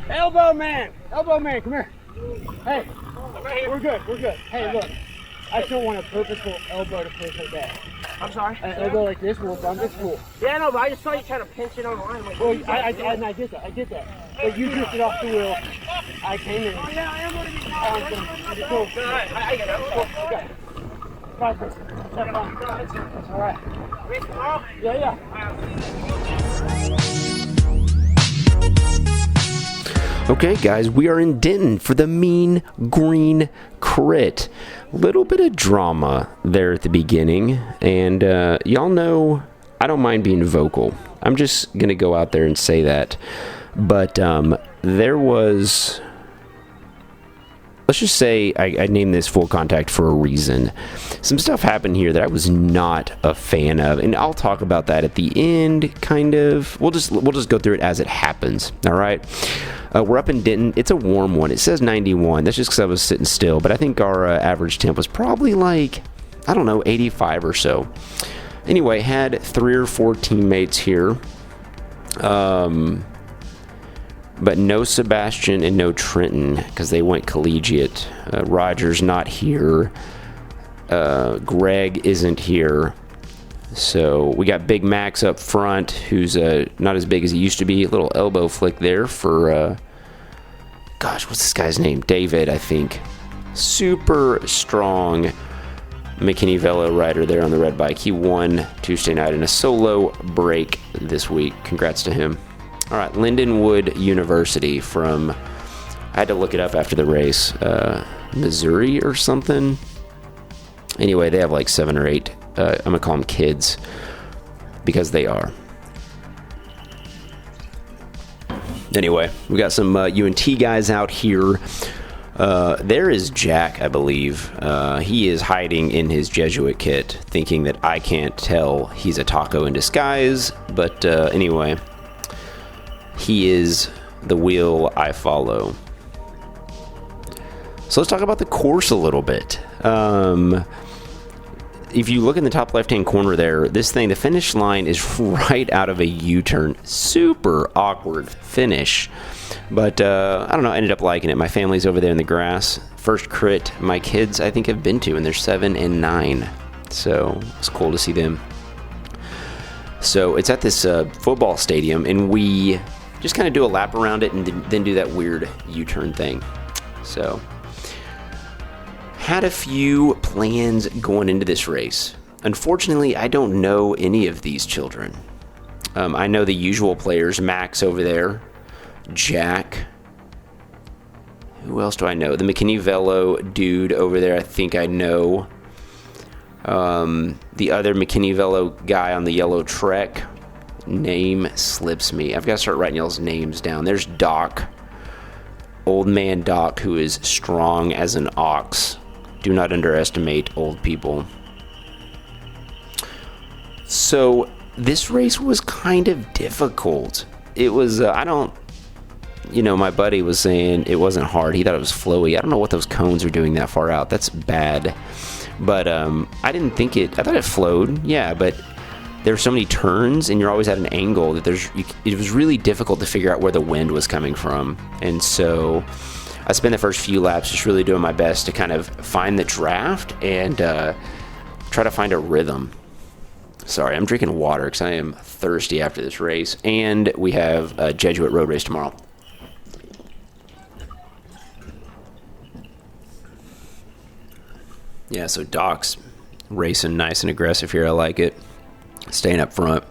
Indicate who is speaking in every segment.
Speaker 1: Elbow man, come here. Hey, we're good. Hey, look, I still want a purposeful elbow to push like that.
Speaker 2: I'm sorry?
Speaker 1: An elbow like this will bump this cool.
Speaker 2: Yeah, no, but I just saw you trying to pinch it on the line. Like,
Speaker 1: Well, I get that. But you drifted off the wheel. I came in.
Speaker 2: Oh, yeah, I am going to be
Speaker 1: Cool.
Speaker 2: I get it.
Speaker 1: Cool. Okay. Bye, Chris. Have fun. That's all right.
Speaker 2: Wait, tomorrow?
Speaker 1: Yeah.
Speaker 3: Okay, guys, we are in Denton for the Mean Green Crit. Little bit of drama there at the beginning, and y'all know I don't mind being vocal. I'm just going to go out there and say that. But there was... Let's just say I named this Full Contact for a reason. Some stuff happened here that I was not a fan of, and I'll talk about that at the end, kind of. We'll just go through it as it happens, all right? We're up in Denton. It's a warm one. It says 91. That's just because I was sitting still, but I think our average temp was probably like, I don't know, 85 or so. Anyway, had 3 or 4 teammates here. But no Sebastian and no Trenton because they went collegiate. Roger's not here. Greg isn't here. So we got Big Max up front, who's not as big as he used to be. A little elbow flick there for, gosh, what's this guy's name? David, I think. Super strong McKinney Velo rider there on the red bike. He won Tuesday night in a solo break this week. Congrats to him. All right, Lindenwood University from, I had to look it up after the race, Missouri or something. Anyway, they have like 7 or 8, I'm going to call them kids, because they are. Anyway, we got some UNT guys out here. There is Jack, I believe. He is hiding in his Jesuit kit, thinking that I can't tell he's a taco in disguise, but anyway... He is the wheel I follow. So let's talk about the course a little bit. If you look in the top left-hand corner there, this thing, the finish line is right out of a U-turn. Super awkward finish. But, I don't know, I ended up liking it. My family's over there in the grass. First crit my kids, I think, have been to, and they're 7 and 9. So it's cool to see them. So it's at this football stadium, and we... just kind of do a lap around it and then do that weird U-turn thing. So, had a few plans going into this race. Unfortunately, I don't know any of these children. I know the usual players, Max over there, Jack. Who else do I know? The McKinney Velo dude over there, I think I know. The other McKinney Velo guy on the yellow Trek. Name slips me. I've got to start writing y'all's names down. There's Doc. Old man Doc, who is strong as an ox. Do not underestimate old people. So, this race was kind of difficult. It was, my buddy was saying it wasn't hard. He thought it was flowy. I don't know what those cones are doing that far out. That's bad. But, I didn't think I thought it flowed. Yeah, but... there were so many turns, and you're always at an angle that it was really difficult to figure out where the wind was coming from. And so I spent the first few laps just really doing my best to kind of find the draft and try to find a rhythm. Sorry, I'm drinking water because I am thirsty after this race. And we have a Jesuit road race tomorrow. Yeah, so Doc's racing nice and aggressive here. I like it. Staying up front.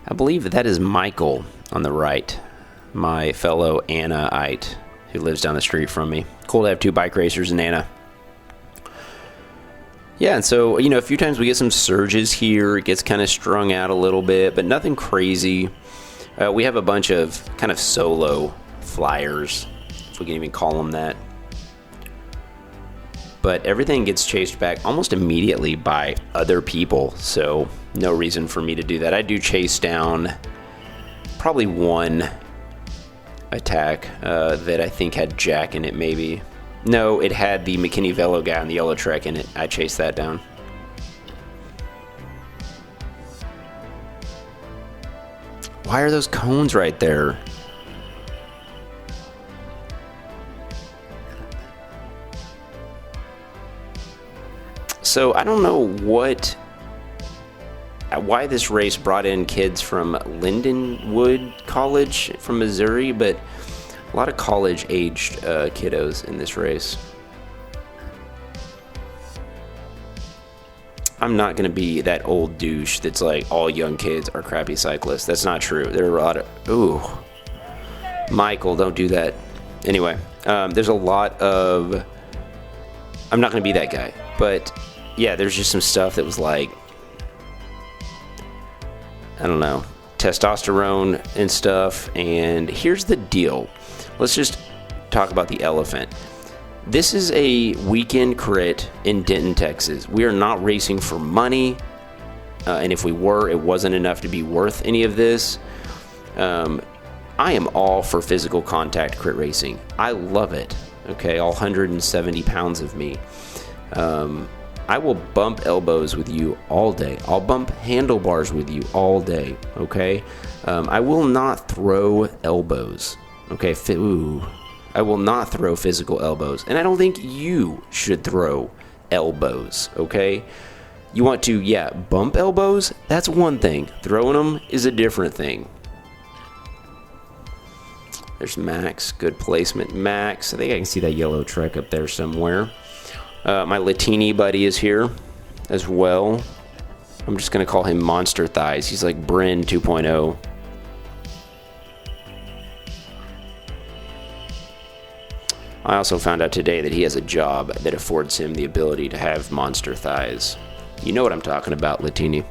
Speaker 3: I believe that is Michael on the right, my fellow Anna-ite who lives down the street from me. Cool to have 2 bike racers in Anna. Yeah, and so, a few times we get some surges here. It gets kind of strung out a little bit, but nothing crazy. We have a bunch of kind of solo flyers, if we can even call them that. But everything gets chased back almost immediately by other people, so no reason for me to do that. I do chase down probably one attack that I think had Jack in it, maybe. No, it had the McKinney Velo guy on the yellow Trek in it. I chased that down. Why are those cones right there? So I don't know why this race brought in kids from Lindenwood College from Missouri, but a lot of college-aged kiddos in this race. I'm not going to be that old douche that's like all young kids are crappy cyclists. That's not true. There are a lot of... Ooh. Michael, don't do that. Anyway, there's a lot of... I'm not going to be that guy. But, yeah, there's just some stuff that was like... I don't know. Testosterone and stuff. And here's the deal. Let's just talk about the elephant. This is a weekend crit in Denton, Texas. We are not racing for money, and if we were, it wasn't enough to be worth any of this. I am all for physical contact crit racing. I love it, okay, all 170 pounds of me. I will bump elbows with you all day. I'll bump handlebars with you all day, okay? I will not throw elbows, okay? Ooh. I will not throw physical elbows, and I don't think you should throw elbows, okay? You want to, yeah, bump elbows? That's one thing. Throwing them is a different thing. There's Max. Good placement, Max. I think I can see that yellow truck up there somewhere. My Latini buddy is here as well. I'm just going to call him Monster Thighs. He's like Bryn 2.0. I also found out today that he has a job that affords him the ability to have monster thighs. You know what I'm talking about, Latini.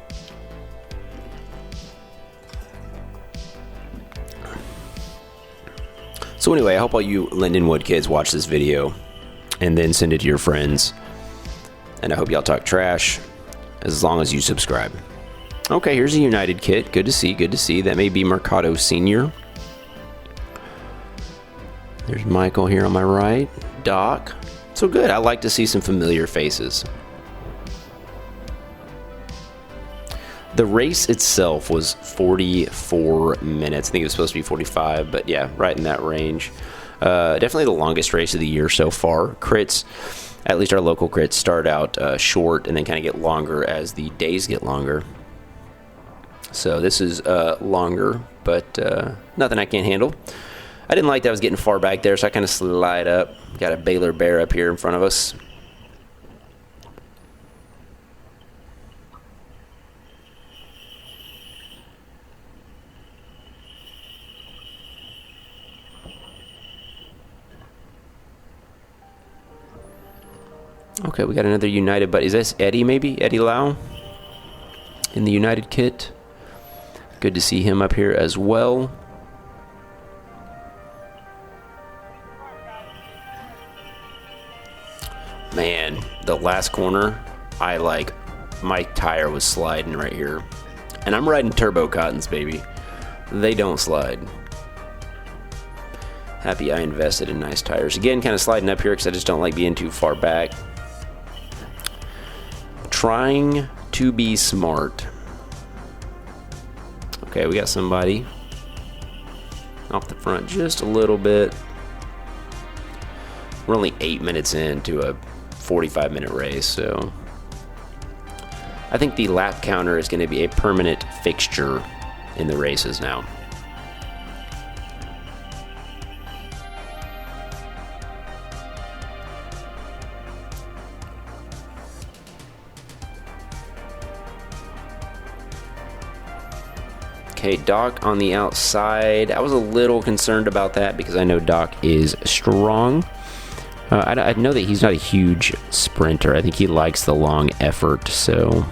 Speaker 3: So anyway, I hope all you Lindenwood kids watch this video and then send it to your friends. And I hope y'all talk trash as long as you subscribe. Okay, here's a United kit. Good to see, good to see. That may be Mercado Senior. There's Michael here on my right. Doc. So good. I like to see some familiar faces. The race itself was 44 minutes. I think it was supposed to be 45, but yeah, right in that range. Definitely the longest race of the year so far. Crits, at least our local crits, start out short and then kind of get longer as the days get longer. So this is longer, but nothing I can't handle. I didn't like that I was getting far back there, so I kind of slide up. Got a Baylor Bear up here in front of us. Okay, we got another United, but is this Eddie maybe? Eddie Lau in the United kit. Good to see him up here as well. Man, the last corner, my tire was sliding right here. And I'm riding Turbo Cottons, baby. They don't slide. Happy I invested in nice tires. Again, kind of sliding up here because I just don't like being too far back. Trying to be smart. Okay, we got somebody off the front just a little bit. We're only 8 minutes into a 45-minute race, so I think the lap counter is going to be a permanent fixture in the races now. Okay, Doc on the outside. I was a little concerned about that because I know Doc is strong. I know that he's not a huge sprinter. I think he likes the long effort, so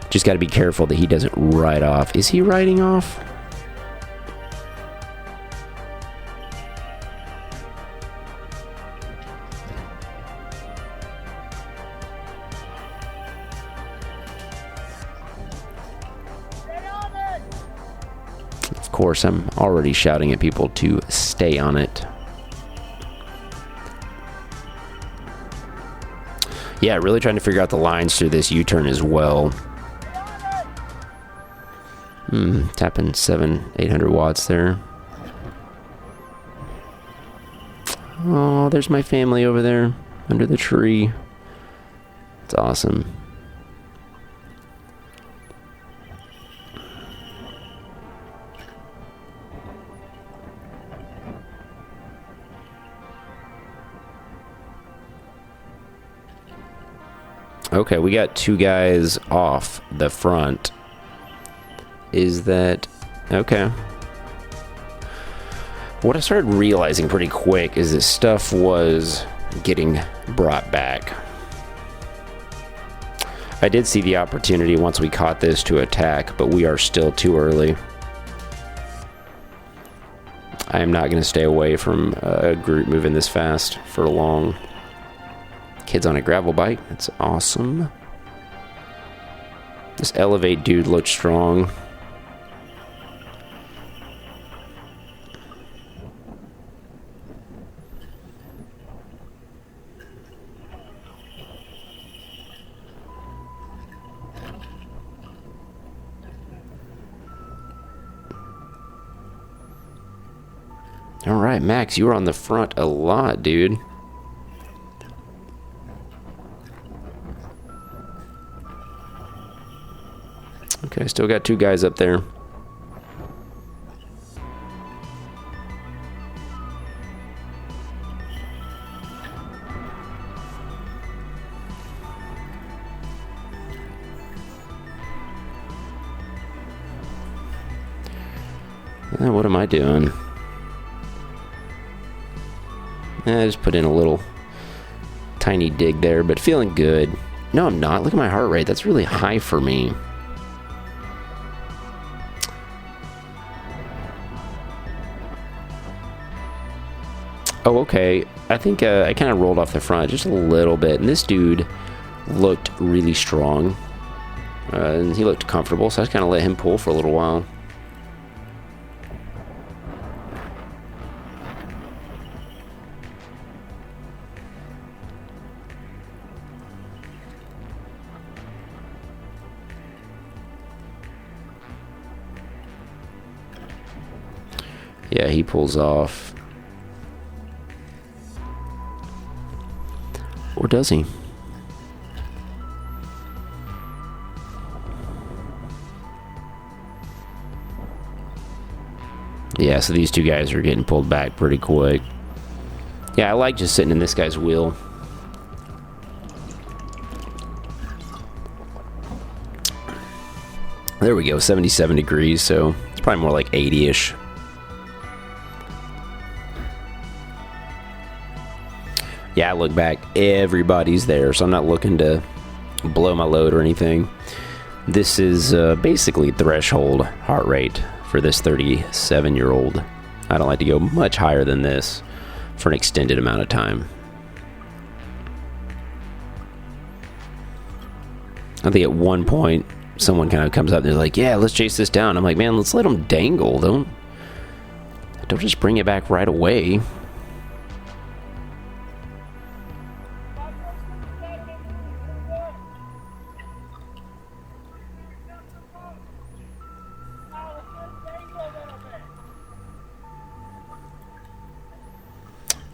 Speaker 3: just got to be careful that he doesn't ride off. Is he riding off? Of course, I'm already shouting at people to stay on it. Yeah, really trying to figure out the lines through this U-turn as well. Tapping 800 watts there. Oh, there's my family over there under the tree. It's awesome. Okay, we got 2 guys off the front. Is that... okay. What I started realizing pretty quick is that stuff was getting brought back. I did see the opportunity once we caught this to attack, but we are still too early. I am not going to stay away from a group moving this fast for long. Kids on a gravel bike. That's awesome. This Elevate dude looks strong. All right, Max, you were on the front a lot, dude. Okay, still got 2 guys up there. What am I doing? I just put in a little tiny dig there, but feeling good. No, I'm not. Look at my heart rate. That's really high for me. Oh, okay. I think I kind of rolled off the front just a little bit, and this dude looked really strong. And he looked comfortable, so I just kind of let him pull for a little while. Yeah, he pulls off. Or does he? Yeah, so these 2 guys are getting pulled back pretty quick. Yeah, I like just sitting in this guy's wheel. There we go, 77 degrees, so it's probably more like 80-ish. Yeah, I look back, everybody's there, so I'm not looking to blow my load or anything. This is basically threshold heart rate for this 37-year-old. I don't like to go much higher than this for an extended amount of time. I think at one point, someone kind of comes up and they're like, yeah, let's chase this down. I'm like, man, let's let them dangle. Don't just bring it back right away.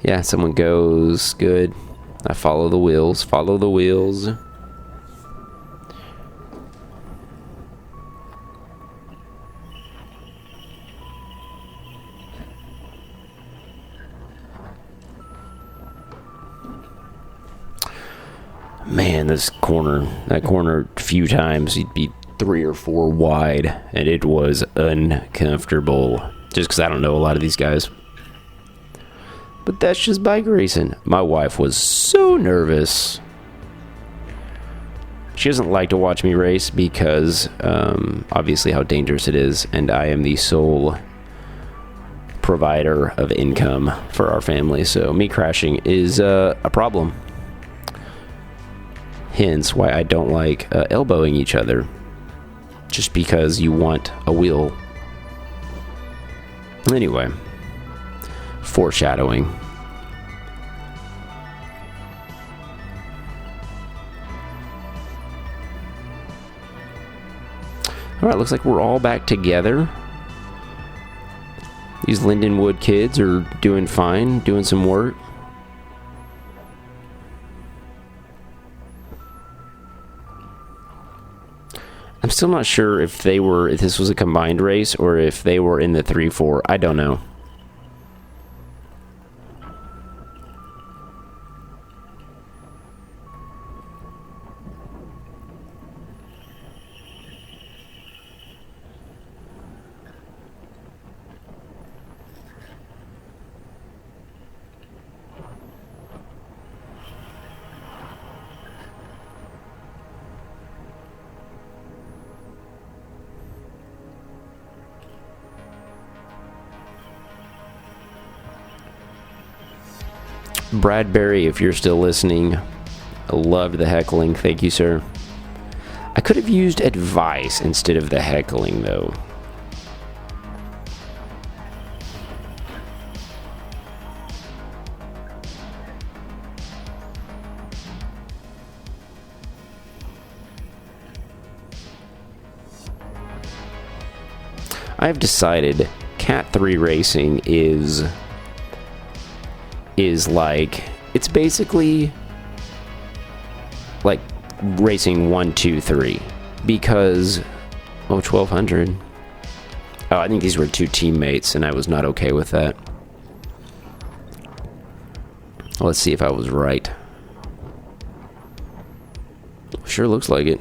Speaker 3: Yeah, someone goes, good. I follow the wheels, follow the wheels. Man, that corner a few times, you'd be 3 or 4 wide, and it was uncomfortable. Just because I don't know a lot of these guys. But that's just bike racing. My wife was so nervous. She doesn't like to watch me race because obviously how dangerous it is, and I am the sole provider of income for our family, so me crashing is a problem. Hence why I don't like elbowing each other, just because you want a wheel. Anyway, foreshadowing. All right, looks like we're all back together. These Lindenwood kids are doing fine, doing some work. I'm still not sure if this was a combined race or if they were in the 3-4. I don't know. Bradbury, if you're still listening, I loved the heckling. Thank you, sir. I could have used advice instead of the heckling, though. I've decided Cat 3 racing is like, it's basically like racing 1, 2, 3, because 1200. Oh, I think these were 2 teammates and I was not okay with that. Let's see if I was right. Sure looks like it.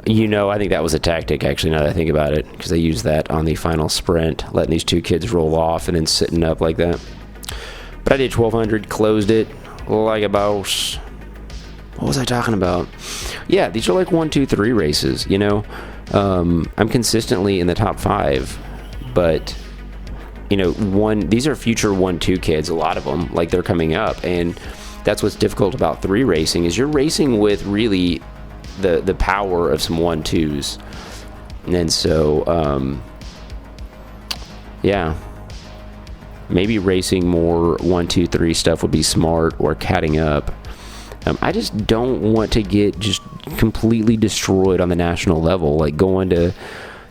Speaker 3: You know, I think that was a tactic, actually, now that I think about it, because they used that on the final sprint, letting these 2 kids roll off and then sitting up like that. But I did 1200, closed it like a boss. What was I talking about? Yeah, these are like 1, 2, 3 races, you know? I'm consistently in the top 5, but, you know, these are future 1, 2 kids, a lot of them, like they're coming up, and that's what's difficult about 3 racing, is you're racing with really the power of some 1, 2s, and so yeah, maybe racing more 1, 2, 3 stuff would be smart, or catting up. I just don't want to get just completely destroyed on the national level, like going to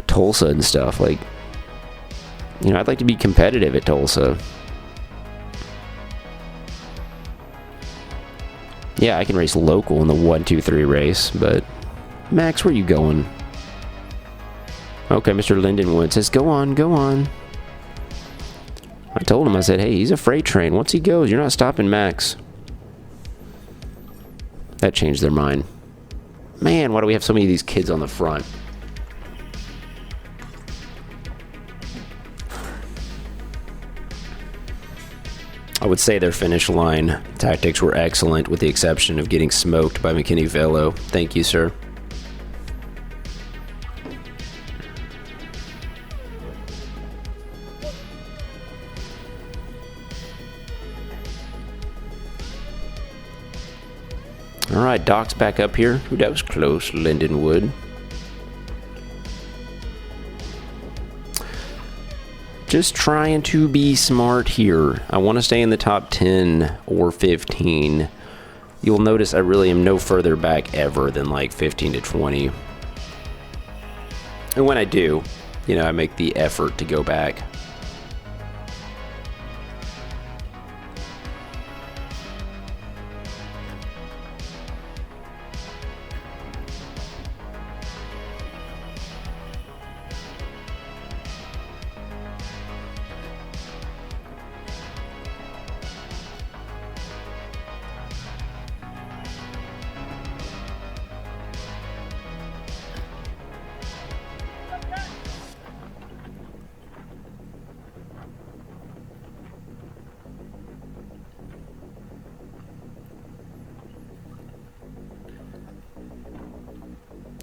Speaker 3: Tulsa and stuff. Like, you know, I'd like to be competitive at Tulsa. Yeah, I can race local in the 1, 2, 3 race, but Max, where you going? Okay, Mr. Lindenwood says, go on, go on. I told him, I said, hey, he's a freight train. Once he goes, you're not stopping Max. That changed their mind. Man, why do we have so many of these kids on the front? I would say their finish line tactics were excellent, with the exception of getting smoked by McKinney Velo. Thank you, sir. All right, Doc's back up here. Ooh, that was close, Lindenwood. Just trying to be smart here. I want to stay in the top 10 or 15. You'll notice I really am no further back ever than like 15 to 20. And when I do, you know, I make the effort to go back.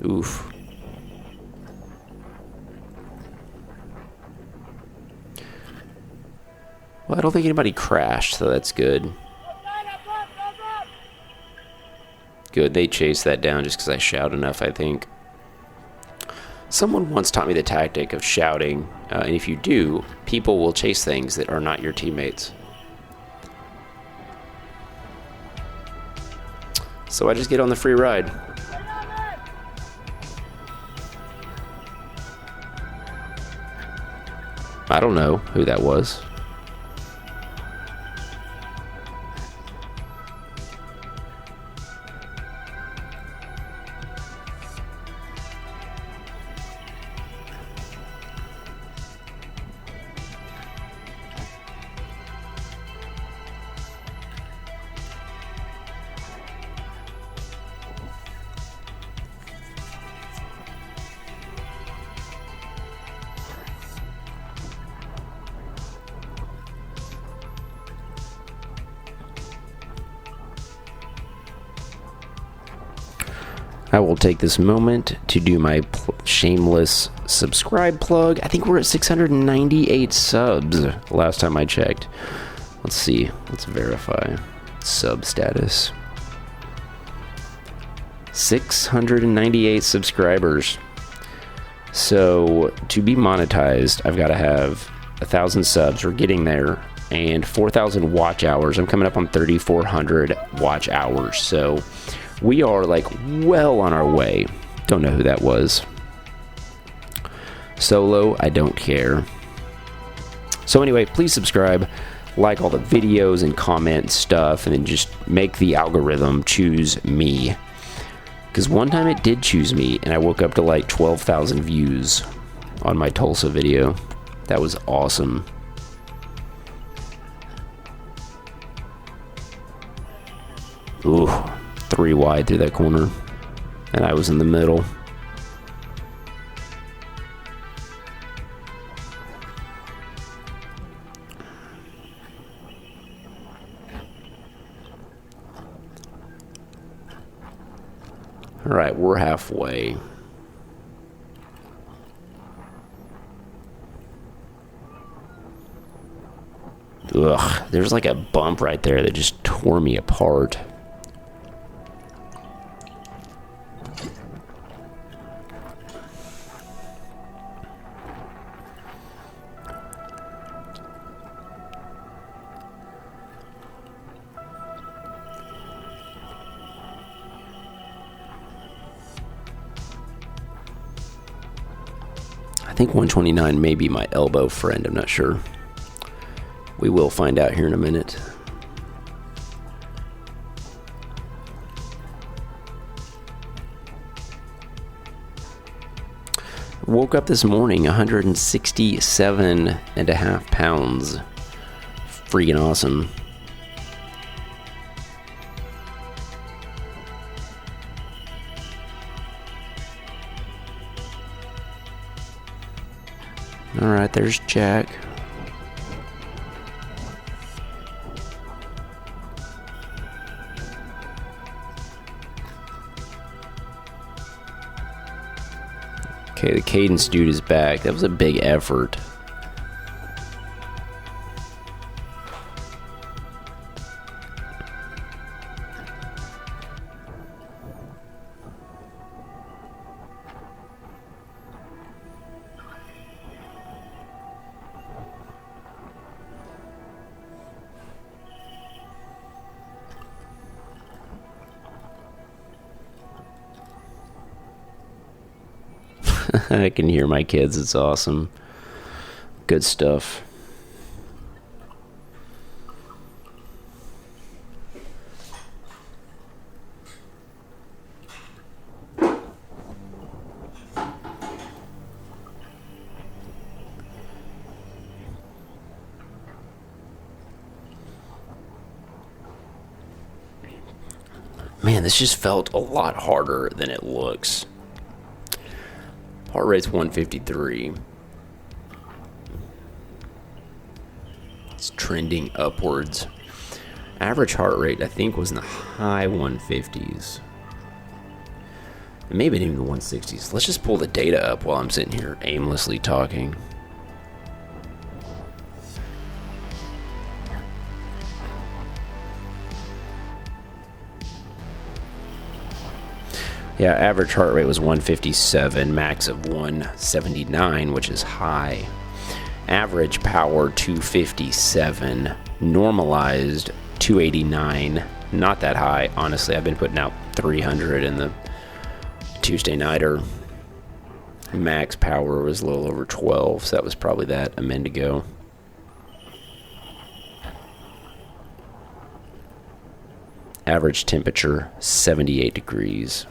Speaker 3: Oof. Well, I don't think anybody crashed, so that's good. Good, they chased that down just because I shout enough, I think. Someone once taught me the tactic of shouting, and if you do, people will chase things that are not your teammates. So I just get on the free ride. I don't know who that was. I will take this moment to do my shameless subscribe plug. I think we're at 698 subs last time I checked. Let's see. Let's verify sub status. 698 subscribers. So to be monetized, I've got to have 1,000 subs. We're getting there. And 4,000 watch hours. I'm coming up on 3,400 watch hours. So we are like well on our way. Don't know who that was. Solo, I don't care. So anyway, please subscribe, like all the videos and comment stuff, and then just make the algorithm choose me. Because one time it did choose me, and I woke up to like 12,000 views on my Tulsa video. That was awesome. Ooh. 3 wide through that corner, and I was in the middle. All right, we're halfway. Ugh, there's like a bump right there that just tore me apart. I think 129 may be my elbow friend, I'm not sure. We will find out here in a minute. Woke up this morning 167.5 pounds. Freaking awesome. All right, there's Jack. Okay, the Cadence dude is back. That was a big effort. I can hear my kids. It's awesome. Good stuff. Man, this just felt a lot harder than it looks. Heart rate's 153. It's trending upwards. Average heart rate, I think, was in the high 150s. Maybe even the 160s. Let's just pull the data up while I'm sitting here aimlessly talking. Yeah, average heart rate was 157, max of 179, which is high. Average power 257, normalized 289, not that high. Honestly, I've been putting out 300 in the Tuesday nighter. max power was a little over 12, so that was probably that a minute ago. Average temperature 78 degrees.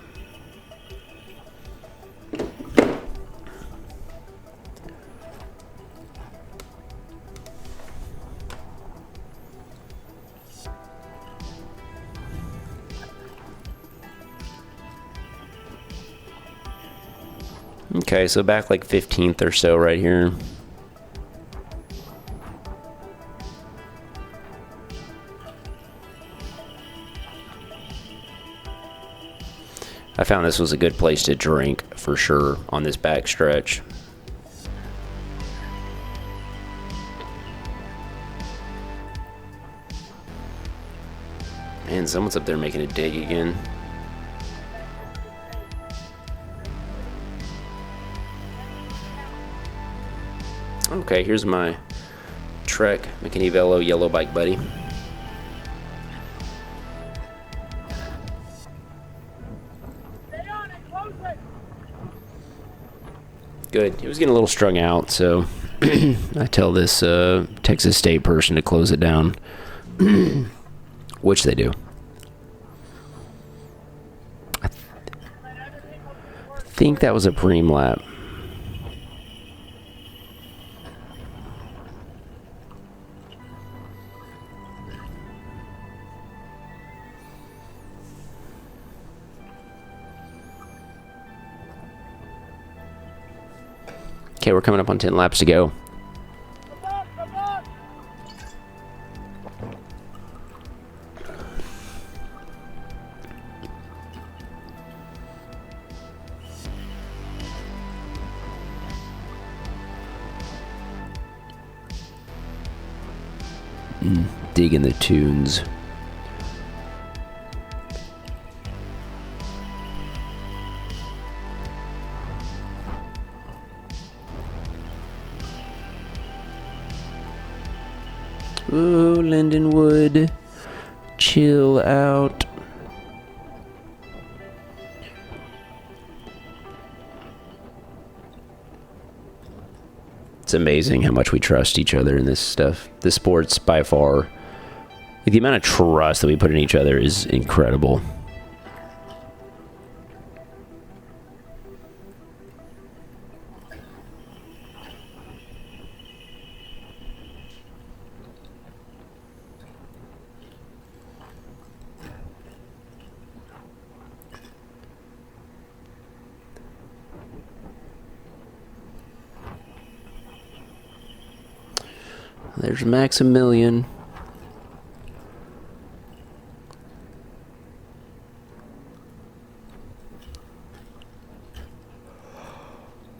Speaker 3: Okay, so back like 15th or so right here. I found this was a good place to drink for sure on this back stretch. Man, someone's up there making a dig again. Okay, here's my Trek McKinney-Velo yellow bike buddy. Good. He was getting a little strung out, so I tell this Texas State person to close it down, which they do. I think that was a preem lap. Okay, we're coming up on 10 laps to go. Digging the tunes. Ooh, Lindenwood, chill out. It's amazing how much we trust each other in this stuff. This sport's by far, the amount of trust that we put in each other is incredible. There's Maximilian.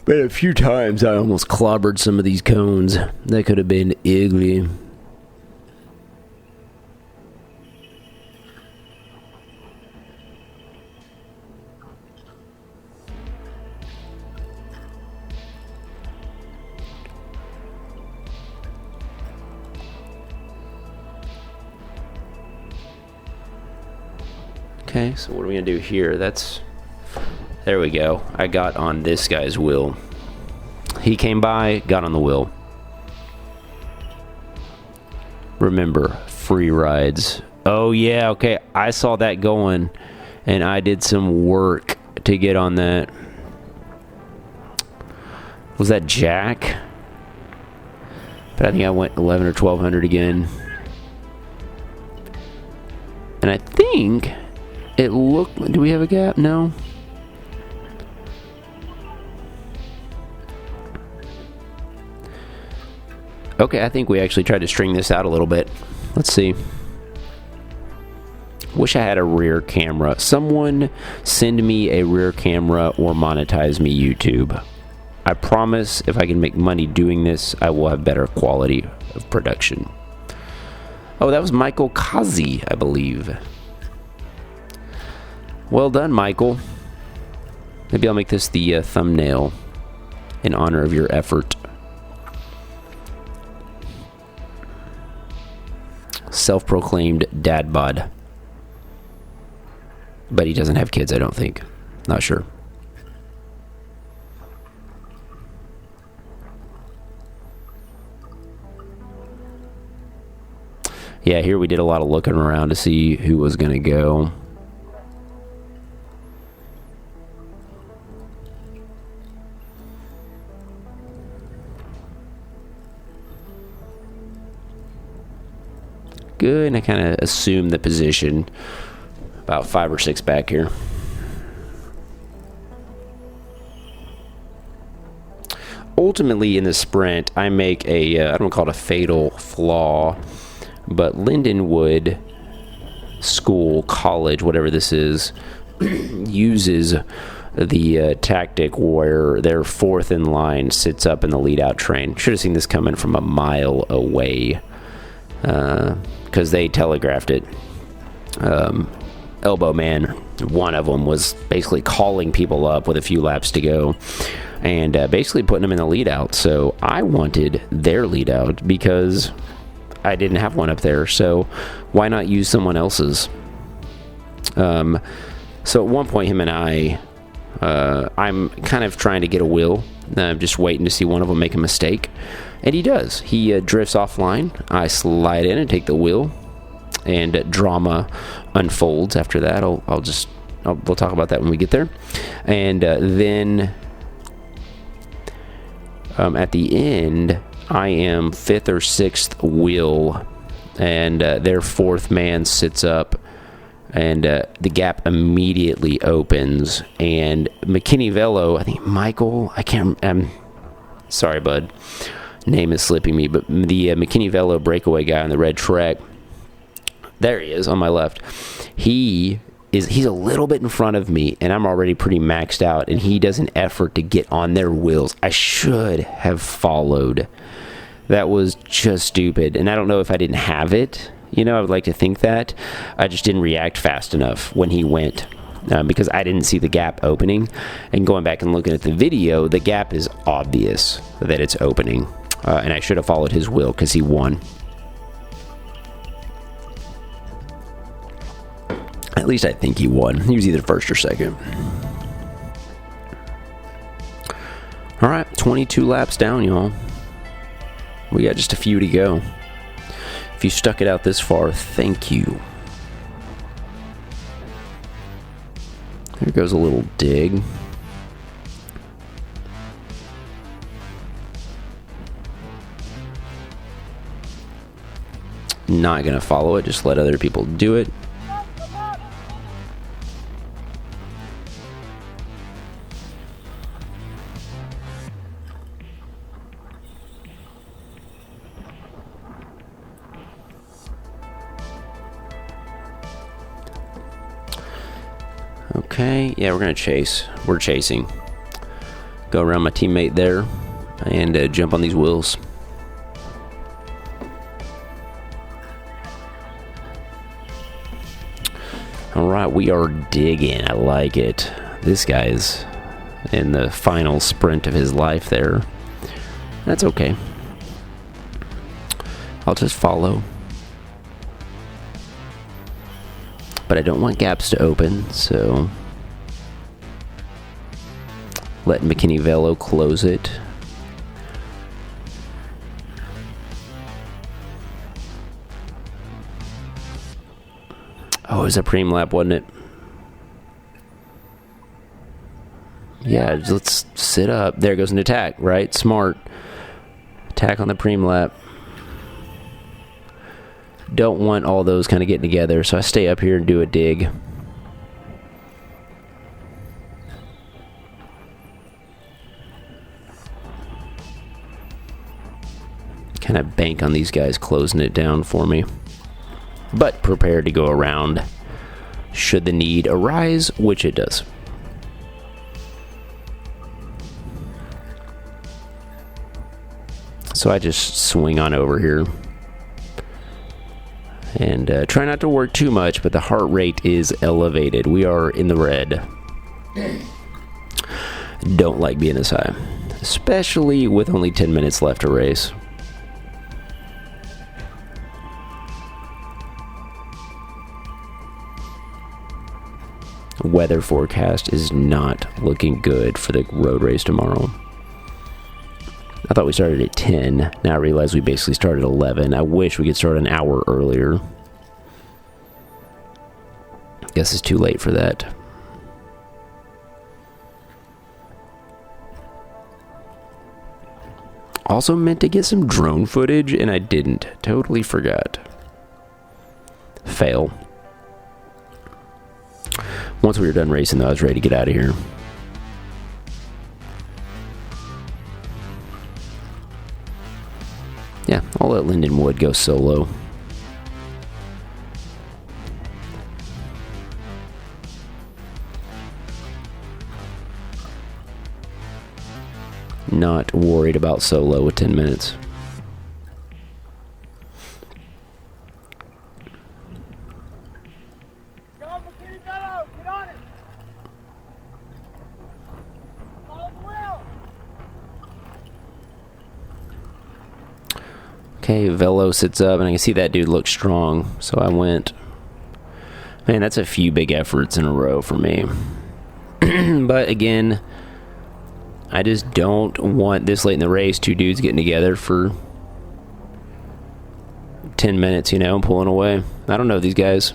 Speaker 3: But a few times I almost clobbered some of these cones. That could have been ugly. Okay, so what are we gonna do here? There we go. I got on this guy's wheel. He came by, got on the wheel. Remember, free rides. Oh yeah, okay, I saw that going, and I did some work to get on that. Was that Jack? But I think I went 11 or 1200 again. And I think it looked... Do we have a gap? No. Okay, I think we actually tried to string this out a little bit. Let's see. Wish I had a rear camera. Someone send me a rear camera or monetize me, YouTube. I promise if I can make money doing this, I will have better quality of production. Oh, that was Michael Kazi, I believe. Well done, Michael. Maybe I'll make this the thumbnail in honor of your effort. Self-proclaimed dad bod. But he doesn't have kids, I don't think. Not sure. Yeah, here we did a lot of looking around to see who was going to go. Good, and I kind of assumed the position about 5 or 6 back here. Ultimately, in the sprint, I make a, I don't call it a fatal flaw, but Lindenwood School, college, whatever this is, uses the tactic where their 4th in line sits up in the lead-out train. Should have seen this coming from a mile away, because they telegraphed it. Elbow man, one of them, was basically calling people up with a few laps to go and basically putting them in the lead out. So I wanted their lead out because I didn't have one up there, so why not use someone else's? So at one point, him and I'm kind of trying to get a wheel. I'm just waiting to see one of them make a mistake, and he does. He drifts offline. I slide in and take the wheel, and drama unfolds after that. We'll talk about that when we get there. And then at the end, I am 5th or 6th wheel, and their 4th man sits up, and the gap immediately opens, and McKinney Velo, I think Michael, I'm sorry, bud, name is slipping me, but the McKinney Velo breakaway guy on the red Trek, there he is on my left. He's a little bit in front of me, and I'm already pretty maxed out, and he does an effort to get on their wheels. I should have followed. That was just stupid, and I don't know if I didn't have it. I would like to think that. I just didn't react fast enough when he went, because I didn't see the gap opening. And going back and looking at the video, the gap is obvious that it's opening, and I should have followed his wheel because he won. At least I think he won. He was either first or second. All right, 22 laps down, y'all. We got just a few to go. If you stuck it out this far, thank you. There goes a little dig. Not gonna follow it, just let other people do it. Okay, yeah, we're gonna chase. We're chasing. Go around my teammate there and jump on these wheels. All right, we are digging. I like it. This guy's in the final sprint of his life there. That's okay. I'll just follow. But I don't want gaps to open, so let McKinney Velo close it. Oh, it was a preem lap, wasn't it? Yeah, let's sit up. There goes an attack, right? Smart. Attack on the preem lap. Don't want all those kind of getting together, so I stay up here and do a dig. Kind of bank on these guys closing it down for me, but prepared to go around should the need arise, which it does. So I just swing on over here and try not to work too much, but the heart rate is elevated. We are in the red. Don't like being this high, especially with only 10 minutes left to race. Weather forecast is not looking good for the road race tomorrow. I thought we started at 10. Now I realize we basically started at 11. I wish we could start an hour earlier. Guess it's too late for that. Also meant to get some drone footage, and I didn't. Totally forgot. Fail. Once we were done racing, though, I was ready to get out of here. Yeah, I'll let Lyndon Wood go solo. Not worried about solo with 10 minutes. Okay, Velo sits up, and I can see that dude looks strong, so I went. Man, that's a few big efforts in a row for me. But again, I just don't want this late in the race, two dudes getting together for 10 minutes, you know, and pulling away. I don't know these guys.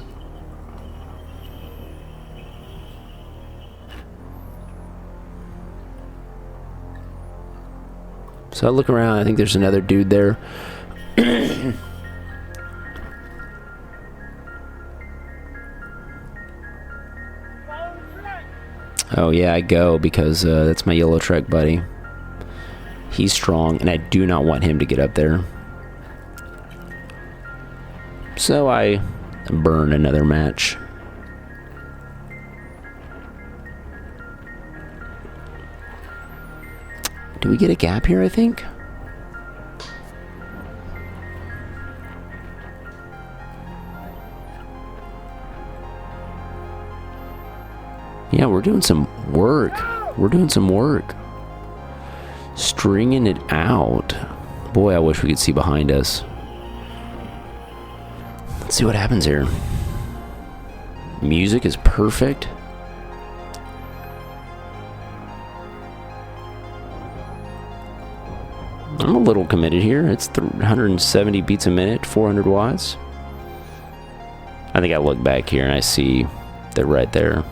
Speaker 3: So I look around, I think there's another dude there. Oh yeah, I go because that's my yellow truck buddy. He's strong, and I do not want him to get up there. So I burn another match. Do we get a gap here, I think? Yeah, we're doing some work. We're doing some work. Stringing it out. Boy, I wish we could see behind us. Let's see what happens here. Music is perfect. I'm a little committed here. It's 170 beats a minute, 400 watts. I think I look back here and I see they're right there.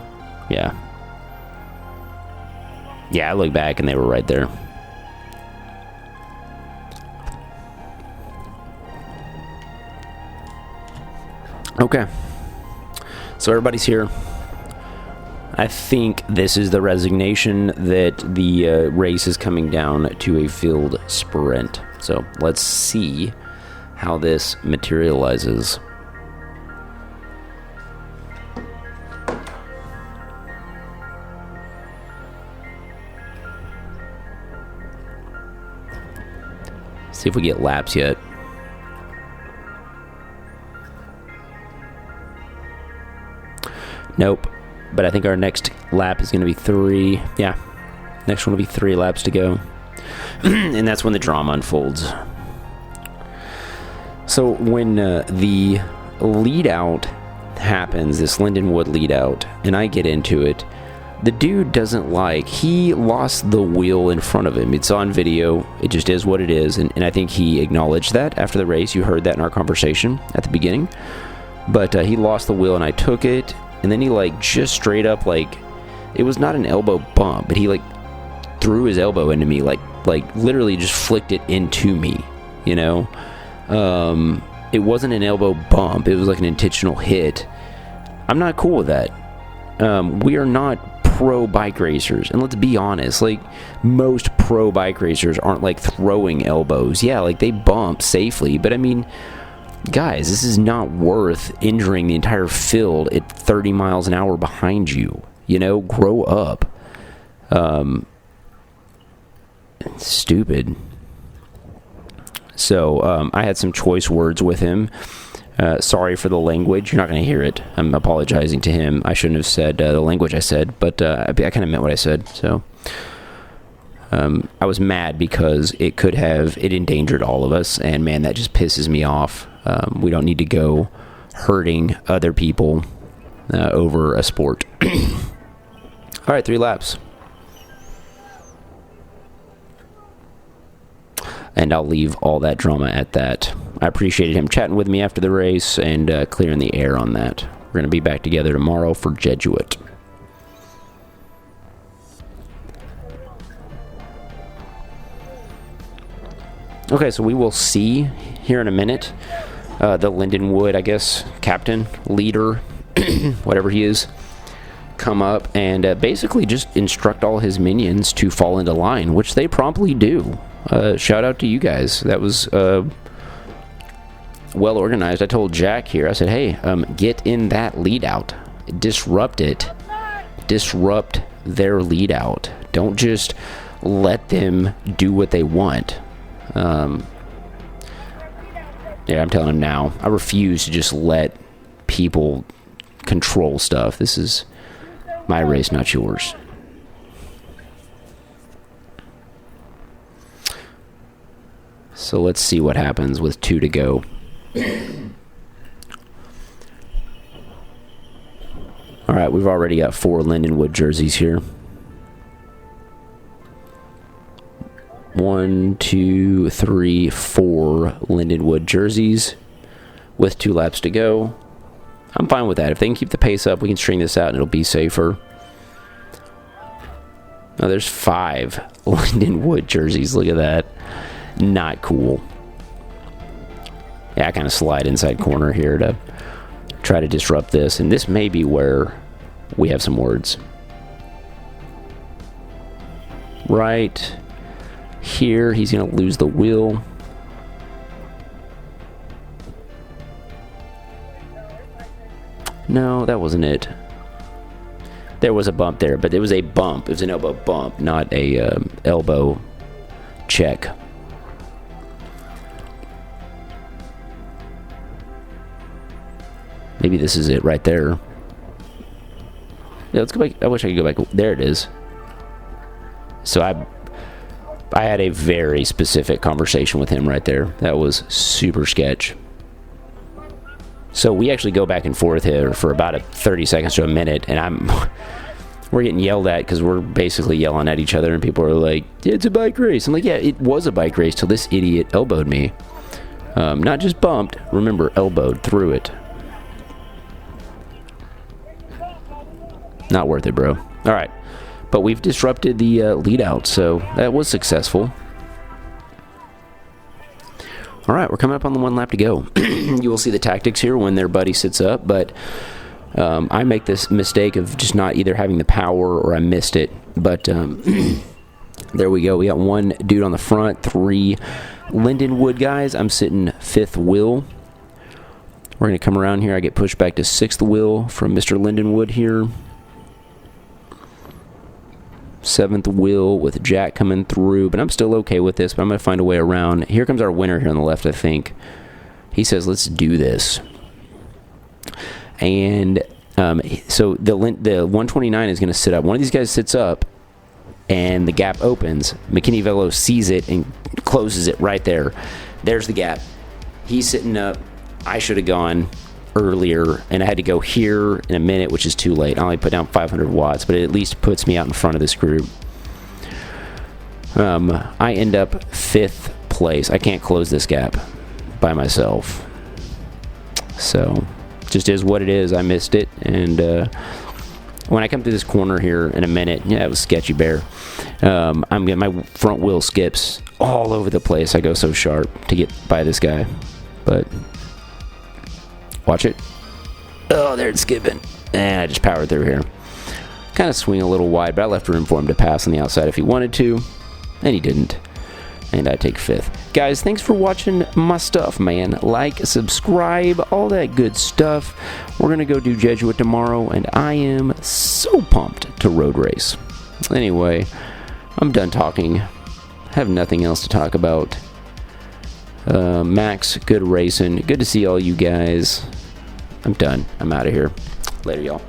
Speaker 3: Yeah. Yeah, I look back and they were right there. Okay. So everybody's here. I think this is the resignation that the race is coming down to a field sprint. So let's see how this materializes. See if we get laps yet. Nope. But I think our next lap is going to be 3. Yeah. Next one will be 3 laps to go. And that's when the drama unfolds. So when the lead out happens, this Lyndon Wood lead out, and I get into it, the dude doesn't he lost the wheel in front of him. It's on video. It just is what it is. And I think he acknowledged that after the race. You heard that in our conversation at the beginning. But he lost the wheel and I took it. And then he just straight up it was not an elbow bump, but he threw his elbow into me, literally just flicked it into me, you know? It wasn't an elbow bump. It was an intentional hit. I'm not cool with that. We are not pro bike racers, and let's be honest, most pro bike racers aren't throwing elbows. Yeah, they bump safely, but I mean, guys, this is not worth injuring the entire field at 30 miles an hour behind you. You know, grow up. Stupid. So I had some choice words with him. Sorry for the language. You're not going to hear it. I'm apologizing to him. I shouldn't have said the language I said, but I kind of meant what I said. So I was mad because it endangered all of us, and man, that just pisses me off. We don't need to go hurting other people over a sport. All right, 3 laps. And I'll leave all that drama at that. I appreciated him chatting with me after the race and clearing the air on that. We're going to be back together tomorrow for Jesuit. Okay, so we will see here in a minute the Lindenwood, I guess, captain, leader, whatever he is, come up and basically just instruct all his minions to fall into line, which they promptly do. Shout out to you guys. That was well organized. I told Jack here, I said, hey, get in that lead out. Disrupt it. Disrupt their lead out. Don't just let them do what they want. Yeah, I'm telling him now. I refuse to just let people control stuff. This is my race, not yours. So let's see what happens with 2 to go. All right, we've already got 4 Lindenwood jerseys here. 1, 2, 3, 4 Lindenwood jerseys with 2 laps to go. I'm fine with that. If they can keep the pace up, we can string this out and it'll be safer. Now there's 5 Lindenwood jerseys. Look at that. Not cool. Yeah, I kind of slide inside corner here to try to disrupt this. And this may be where we have some words. Right here, he's going to lose the wheel. No, that wasn't it. There was a bump there, but it was a bump. It was an elbow bump, not a elbow check. Maybe this is it right there. Yeah, let's go back. I wish I could go back. There it is. So I had a very specific conversation with him right there. That was super sketch. So we actually go back and forth here for about 30 seconds to a minute, and we're getting yelled at because we're basically yelling at each other, and people are like, it's a bike race. I'm like, yeah, it was a bike race till this idiot elbowed me. Not just bumped, remember, elbowed through it. Not worth it, bro. All right. But we've disrupted the lead out, so that was successful. All right, we're coming up on the 1 lap to go. You will see the tactics here when their buddy sits up, but I make this mistake of just not either having the power or I missed it. But there we go. We got 1 dude on the front, 3 Lindenwood guys. I'm sitting 5th wheel. We're going to come around here. I get pushed back to 6th wheel from Mr. Lindenwood here. 7th wheel with Jack coming through, but I'm still okay with this, but I'm going to find a way around. Here comes our winner here on the left, I think. He says, let's do this. And so the 129 is going to sit up. One of these guys sits up, and the gap opens. McKinney Velo sees it and closes it right there. There's the gap. He's sitting up. I should have gone earlier, and I had to go here in a minute, which is too late. I only put down 500 watts, but it at least puts me out in front of this group. I end up 5th place. I can't close this gap by myself. So, just is what it is. I missed it, and when I come through this corner here in a minute, yeah, it was sketchy bear. I'm getting my front wheel skips all over the place. I go so sharp to get by this guy, but watch it. Oh, there it's skipping. And I just powered through here. Kind of swing a little wide, but I left room for him to pass on the outside if he wanted to. And he didn't. And I take 5th. Guys, thanks for watching my stuff, man. Like, subscribe, all that good stuff. We're going to go do Jesuit tomorrow, and I am so pumped to road race. Anyway, I'm done talking. Have nothing else to talk about. Max, good racing. Good to see all you guys. I'm done. I'm out of here. Later, y'all.